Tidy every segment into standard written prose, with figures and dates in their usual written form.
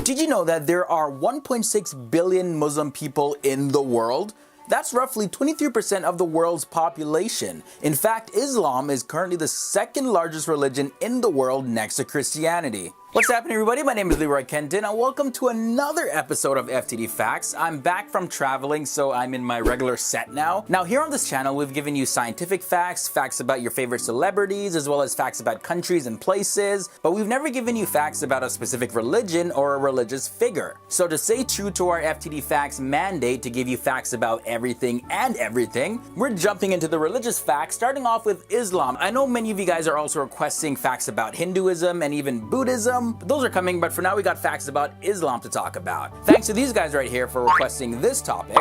Did you know that there are 1.6 billion Muslim people in the world? That's roughly 23% of the world's population. In fact, Islam is currently the second largest religion in the world next to Christianity. What's happening, everybody? My name is Leroy Kenton and welcome to another episode of FTD Facts. I'm back from traveling, so I'm in my regular set now. Now, here on this channel, we've given you scientific facts, facts about your favorite celebrities, as well as facts about countries and places, but we've never given you facts about a specific religion or a religious figure. So to stay true to our FTD Facts mandate to give you facts about everything and everything, we're jumping into the religious facts, starting off with Islam. I know many of you guys are also requesting facts about Hinduism and even Buddhism. Those are coming, but for now we got facts about Islam to talk about. Thanks to these guys right here for requesting this topic.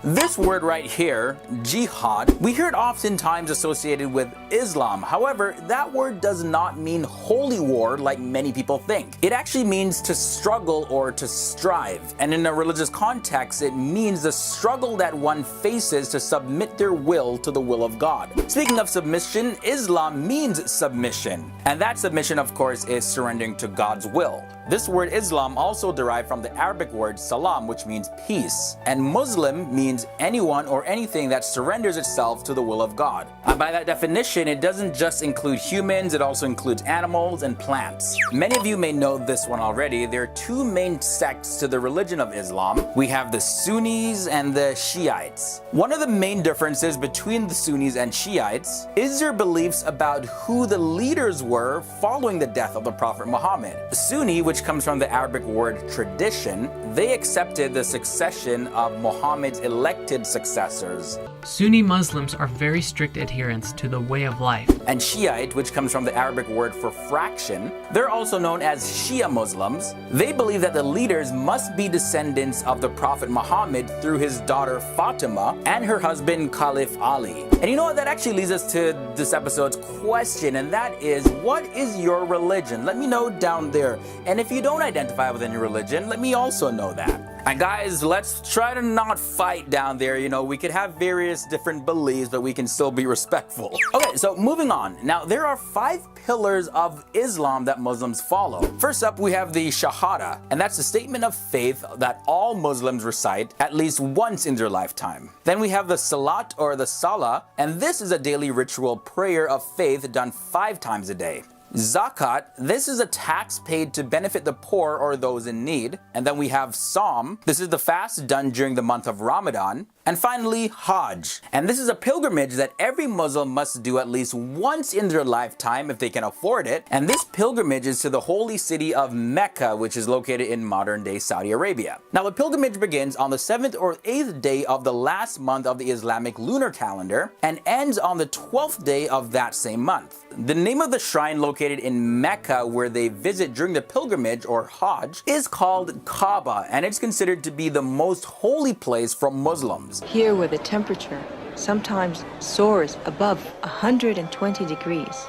This word right here, jihad, we hear it oftentimes associated with Islam. However, that word does not mean holy war like many people think. It actually means to struggle or to strive. And in a religious context, it means the struggle that one faces to submit their will to the will of God. Speaking of submission, Islam means submission. And that submission, of course, is surrendering to God's will. This word Islam also derived from the Arabic word salam, which means peace. And Muslim means anyone or anything that surrenders itself to the will of God. By that definition, it doesn't just include humans, it also includes animals and plants. Many of you may know this one already. There are two main sects to the religion of Islam. We have the Sunnis and the Shiites. One of the main differences between the Sunnis and Shiites is their beliefs about who the leaders were following the death of the Prophet Muhammad. Sunni, which comes from the Arabic word tradition, they accepted the succession of Muhammad's elected successors. Sunni Muslims are very strict adherents to the way of life. And Shiite, which comes from the Arabic word for fraction, they're also known as Shia Muslims. They believe that the leaders must be descendants of the Prophet Muhammad through his daughter Fatima and her husband Caliph Ali. And you know what? That actually leads us to this episode's question, and that is, what is your religion? Let me know down there. And if you don't identify with any religion, let me also know that. And guys, let's try to not fight down there. You know, we could have various different beliefs, but we can still be respectful. Okay, so moving on. Now, there are 5 pillars of Islam that Muslims follow. First up, we have the Shahada, and that's the statement of faith that all Muslims recite at least once in their lifetime. Then we have the Salat or the Salah, and this is a daily ritual prayer of faith done 5 times a day. Zakat, this is a tax paid to benefit the poor or those in need. And then we have Psalm, this is the fast done during the month of Ramadan. And finally, Hajj. And this is a pilgrimage that every Muslim must do at least once in their lifetime if they can afford it. And this pilgrimage is to the holy city of Mecca, which is located in modern-day Saudi Arabia. Now, the pilgrimage begins on the 7th or 8th day of the last month of the Islamic lunar calendar and ends on the 12th day of that same month. The name of the shrine located in Mecca where they visit during the pilgrimage or Hajj is called Kaaba, and it's considered to be the most holy place for Muslims. Here where the temperature sometimes soars above 120 degrees,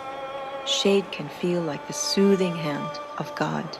shade can feel like the soothing hand of God.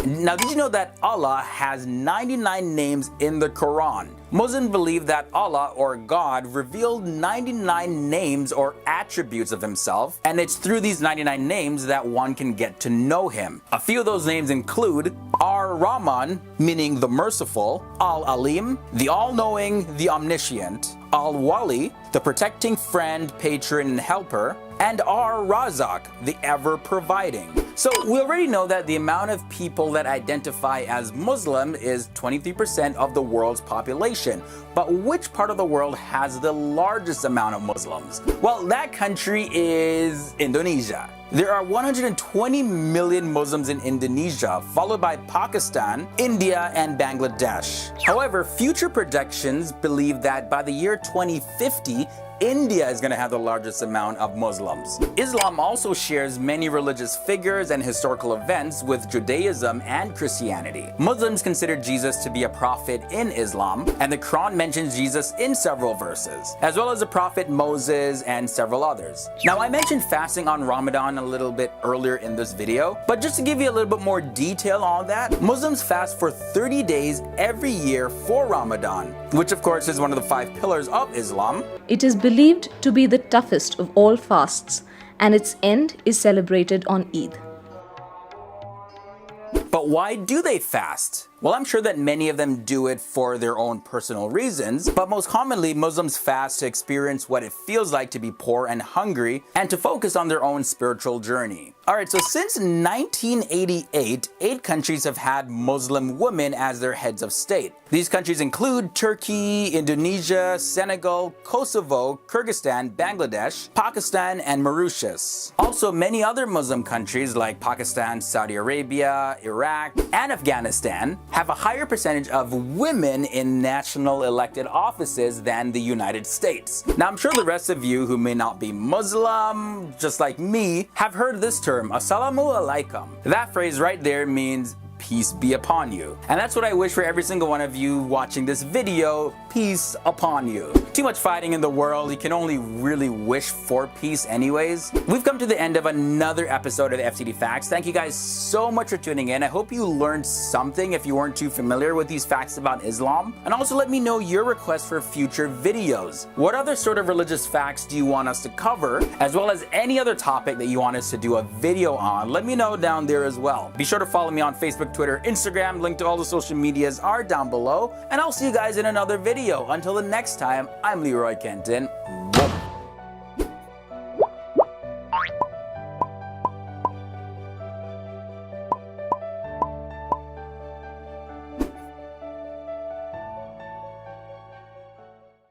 Now, did you know that Allah has 99 names in the Quran? Muslims believe that Allah or God revealed 99 names or attributes of himself, and it's through these 99 names that one can get to know him. A few of those names include Ar-Rahman, meaning the merciful, Al-Alim, the all-knowing, the omniscient, Al-Wali, the protecting friend, patron, and helper, and Ar-Razak, the ever-providing. So we already know that the amount of people that identify as Muslim is 23% of the world's population. But which part of the world has the largest amount of Muslims? Well, that country is Indonesia. There are 120 million Muslims in Indonesia, followed by Pakistan, India, and Bangladesh. However, future projections believe that by the year 2050, India is going to have the largest amount of Muslims. Islam also shares many religious figures and historical events with Judaism and Christianity. Muslims consider Jesus to be a prophet in Islam, and the Quran mentions Jesus in several verses, as well as the prophet Moses and several others. Now, I mentioned fasting on Ramadan a little bit earlier in this video, but just to give you a little bit more detail on that, Muslims fast for 30 days every year for Ramadan, which of course is one of the 5 pillars of Islam. It is believed to be the toughest of all fasts, and its end is celebrated on Eid. But why do they fast? Well, I'm sure that many of them do it for their own personal reasons, but most commonly, Muslims fast to experience what it feels like to be poor and hungry and to focus on their own spiritual journey. Alright, so since 1988, 8 countries have had Muslim women as their heads of state. These countries include Turkey, Indonesia, Senegal, Kosovo, Kyrgyzstan, Bangladesh, Pakistan, and Mauritius. Also, many other Muslim countries like Pakistan, Saudi Arabia, Iraq, and Afghanistan have a higher percentage of women in national elected offices than the United States. Now, I'm sure the rest of you who may not be Muslim, just like me, have heard this term, Assalamu alaikum. That phrase right there means peace be upon you. And that's what I wish for every single one of you watching this video, peace upon you. Too much fighting in the world, you can only really wish for peace anyways. We've come to the end of another episode of FTD Facts. Thank you guys so much for tuning in. I hope you learned something if you weren't too familiar with these facts about Islam. And also let me know your requests for future videos. What other sort of religious facts do you want us to cover? As well as any other topic that you want us to do a video on, let me know down there as well. Be sure to follow me on Facebook, Twitter, Instagram. Link to all the social medias are down below. And I'll see you guys in another video. Until the next time, I'm Leroy Kenton.